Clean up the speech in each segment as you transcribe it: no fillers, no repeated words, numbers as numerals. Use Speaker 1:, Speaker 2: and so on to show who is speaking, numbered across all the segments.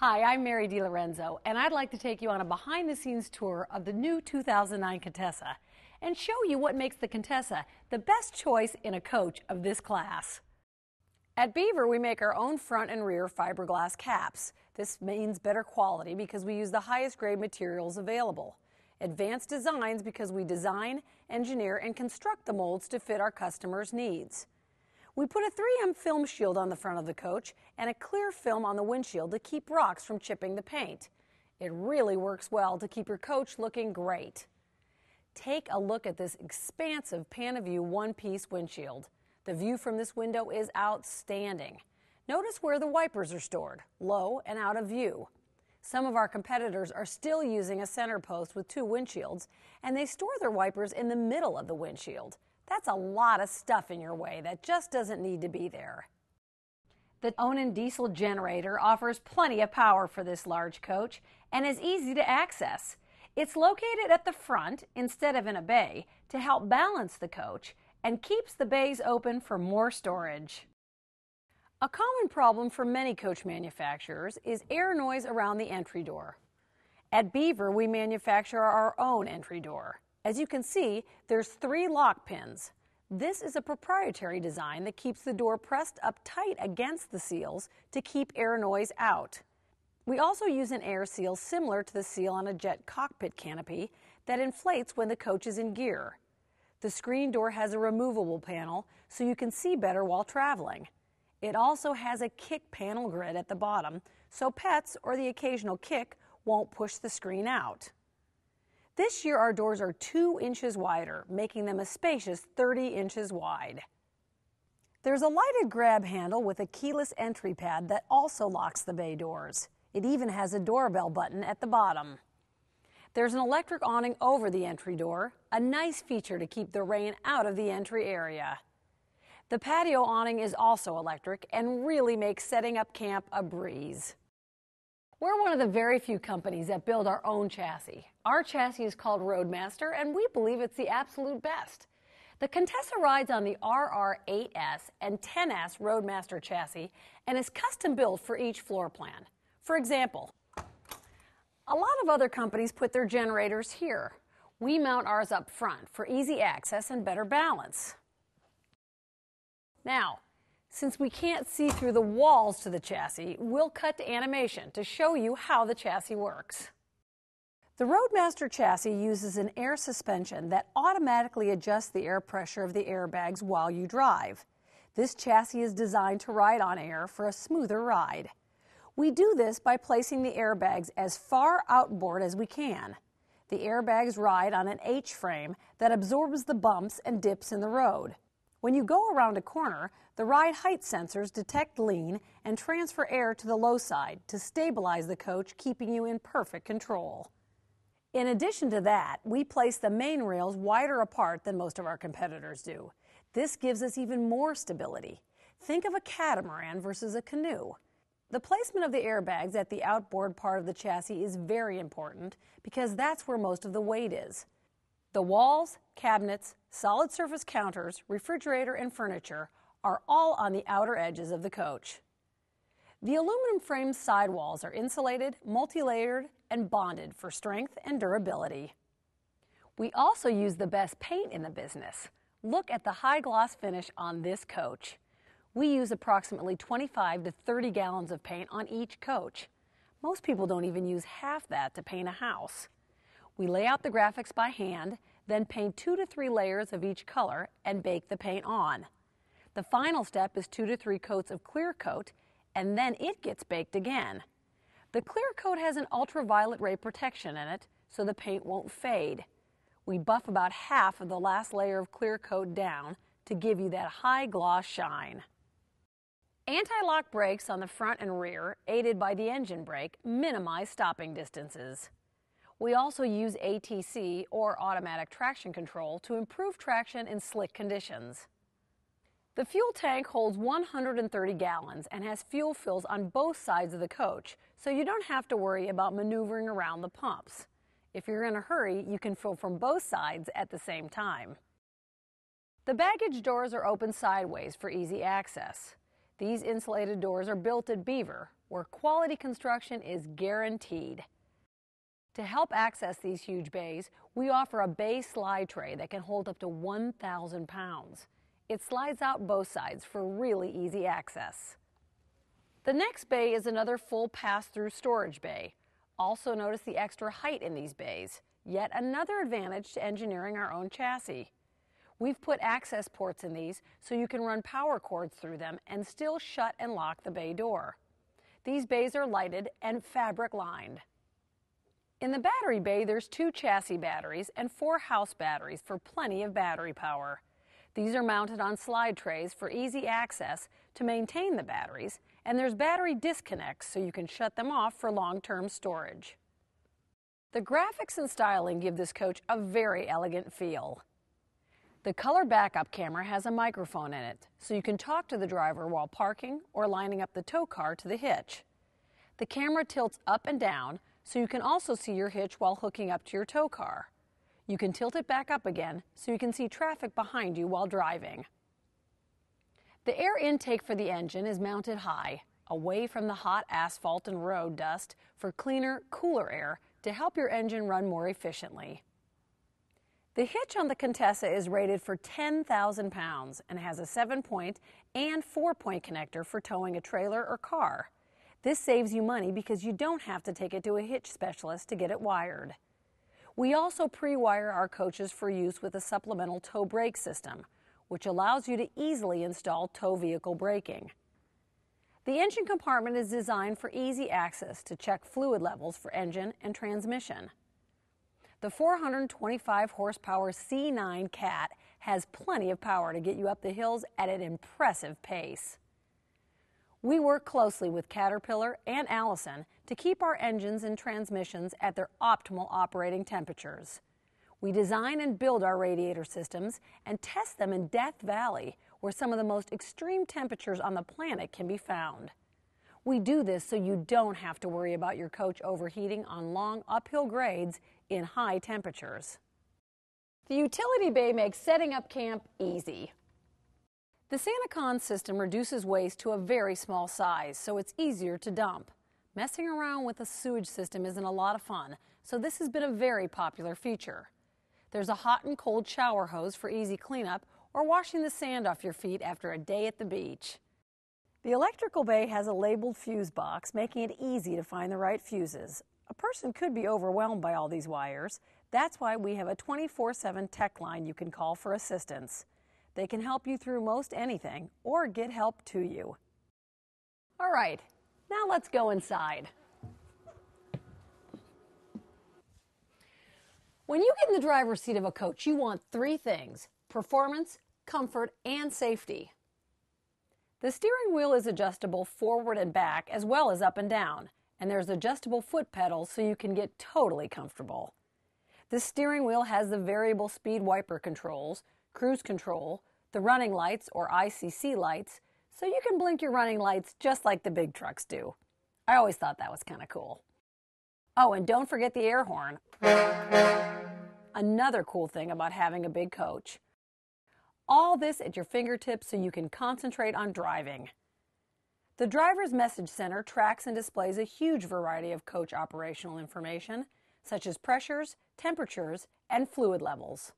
Speaker 1: Hi, I'm Mary DiLorenzo, and I'd like to take you on a behind-the-scenes tour of the new 2009 Contessa and show you what makes the Contessa the best choice in a coach of this class. At Beaver, we make our own front and rear fiberglass caps. This means better quality because we use the highest grade materials available. Advanced designs because we design, engineer, and construct the molds to fit our customers' needs. We put a 3M film shield on the front of the coach and a clear film on the windshield to keep rocks from chipping the paint. It really works well to keep your coach looking great. Take a look at this expansive pan-of-view one-piece windshield. The view from this window is outstanding. Notice where the wipers are stored, low and out of view. Some of our competitors are still using a center post with two windshields, and they store their wipers in the middle of the windshield. That's a lot of stuff in your way that just doesn't need to be there. The Onan diesel generator offers plenty of power for this large coach and is easy to access. It's located at the front instead of in a bay to help balance the coach and keeps the bays open for more storage. A common problem for many coach manufacturers is air noise around the entry door. At Beaver, we manufacture our own entry door. As you can see, there's 3 lock pins. This is a proprietary design that keeps the door pressed up tight against the seals to keep air noise out. We also use an air seal similar to the seal on a jet cockpit canopy that inflates when the coach is in gear. The screen door has a removable panel so you can see better while traveling. It also has a kick panel grid at the bottom so pets or the occasional kick won't push the screen out. This year our doors are 2 inches wider, making them a spacious 30 inches wide. There's a lighted grab handle with a keyless entry pad that also locks the bay doors. It even has a doorbell button at the bottom. There's an electric awning over the entry door, a nice feature to keep the rain out of the entry area. The patio awning is also electric and really makes setting up camp a breeze. We're one of the very few companies that build our own chassis. Our chassis is called Roadmaster, and we believe it's the absolute best. The Contessa rides on the RR8S and 10S Roadmaster chassis and is custom built for each floor plan. For example, a lot of other companies put their generators here. We mount ours up front for easy access and better balance. Now, since we can't see through the walls to the chassis, we'll cut to animation to show you how the chassis works. The Roadmaster chassis uses an air suspension that automatically adjusts the air pressure of the airbags while you drive. This chassis is designed to ride on air for a smoother ride. We do this by placing the airbags as far outboard as we can. The airbags ride on an H-frame that absorbs the bumps and dips in the road. When you go around a corner, the ride height sensors detect lean and transfer air to the low side to stabilize the coach, keeping you in perfect control. In addition to that, we place the main rails wider apart than most of our competitors do. This gives us even more stability. Think of a catamaran versus a canoe. The placement of the airbags at the outboard part of the chassis is very important because that's where most of the weight is. The walls, cabinets, solid surface counters, refrigerator, and furniture are all on the outer edges of the coach. The aluminum frame sidewalls are insulated, multi-layered, and bonded for strength and durability. We also use the best paint in the business. Look at the high gloss finish on this coach. We use approximately 25 to 30 gallons of paint on each coach. Most people don't even use half that to paint a house. We lay out the graphics by hand, then paint 2 to 3 layers of each color and bake the paint on. The final step is 2 to 3 coats of clear coat, and then it gets baked again. The clear coat has an ultraviolet ray protection in it, so the paint won't fade. We buff about half of the last layer of clear coat down to give you that high gloss shine. Anti-lock brakes on the front and rear, aided by the engine brake, minimize stopping distances. We also use ATC, or automatic traction control, to improve traction in slick conditions. The fuel tank holds 130 gallons and has fuel fills on both sides of the coach, so you don't have to worry about maneuvering around the pumps. If you're in a hurry, you can fill from both sides at the same time. The baggage doors are open sideways for easy access. These insulated doors are built at Beaver, where quality construction is guaranteed. To help access these huge bays, we offer a bay slide tray that can hold up to 1,000 pounds. It slides out both sides for really easy access. The next bay is another full pass-through storage bay. Also notice the extra height in these bays, yet another advantage to engineering our own chassis. We've put access ports in these so you can run power cords through them and still shut and lock the bay door. These bays are lighted and fabric lined. In the battery bay, there's 2 chassis batteries and 4 house batteries for plenty of battery power. These are mounted on slide trays for easy access to maintain the batteries, and there's battery disconnects so you can shut them off for long-term storage. The graphics and styling give this coach a very elegant feel. The color backup camera has a microphone in it, so you can talk to the driver while parking or lining up the tow car to the hitch. The camera tilts up and down, so you can also see your hitch while hooking up to your tow car. You can tilt it back up again, so you can see traffic behind you while driving. The air intake for the engine is mounted high, away from the hot asphalt and road dust for cleaner, cooler air to help your engine run more efficiently. The hitch on the Contessa is rated for 10,000 pounds and has a 7-point and 4-point connector for towing a trailer or car. This saves you money because you don't have to take it to a hitch specialist to get it wired. We also pre-wire our coaches for use with a supplemental tow brake system, which allows you to easily install tow vehicle braking. The engine compartment is designed for easy access to check fluid levels for engine and transmission. The 425 horsepower C9 Cat has plenty of power to get you up the hills at an impressive pace. We work closely with Caterpillar and Allison to keep our engines and transmissions at their optimal operating temperatures. We design and build our radiator systems and test them in Death Valley, where some of the most extreme temperatures on the planet can be found. We do this so you don't have to worry about your coach overheating on long uphill grades in high temperatures. The utility bay makes setting up camp easy. The SantaCon system reduces waste to a very small size, so it's easier to dump. Messing around with the sewage system isn't a lot of fun, so this has been a very popular feature. There's a hot and cold shower hose for easy cleanup or washing the sand off your feet after a day at the beach. The electrical bay has a labeled fuse box, making it easy to find the right fuses. A person could be overwhelmed by all these wires. That's why we have a 24/7 tech line you can call for assistance. They can help you through most anything or get help to you. All right, now let's go inside. When you get in the driver's seat of a coach, you want 3 things: performance, comfort, and safety. The steering wheel is adjustable forward and back as well as up and down, and there's adjustable foot pedals so you can get totally comfortable. The steering wheel has the variable speed wiper controls, cruise control, the running lights or ICC lights, so you can blink your running lights just like the big trucks do. I always thought that was kind of cool. Oh, and don't forget the air horn. Another cool thing about having a big coach. All this at your fingertips so you can concentrate on driving. The driver's message center tracks and displays a huge variety of coach operational information, such as pressures, temperatures, and fluid levels.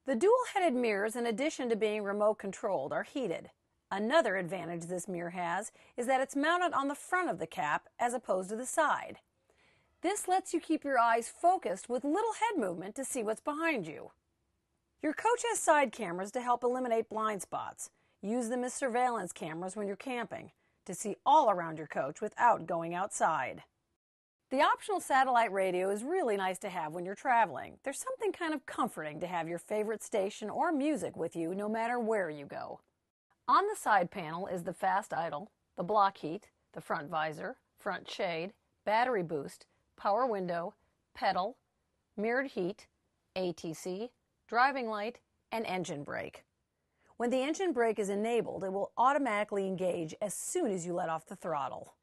Speaker 1: The dual-headed mirrors, in addition to being remote controlled, are heated. Another advantage this mirror has is that it's mounted on the front of the cap as opposed to the side. This lets you keep your eyes focused with little head movement to see what's behind you. Your coach has side cameras to help eliminate blind spots. Use them as surveillance cameras when you're camping to see all around your coach without going outside. The optional satellite radio is really nice to have when you're traveling. There's something kind of comforting to have your favorite station or music with you no matter where you go. On the side panel is the fast idle, the block heat, the front visor, front shade, battery boost, power window, pedal, mirrored heat, ATC, driving light, and engine brake. When the engine brake is enabled, it will automatically engage as soon as you let off the throttle.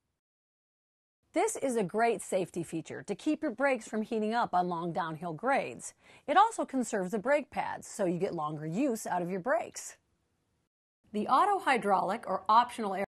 Speaker 1: This is a great safety feature to keep your brakes from heating up on long downhill grades. It also conserves the brake pads, so you get longer use out of your brakes. The auto hydraulic or optional air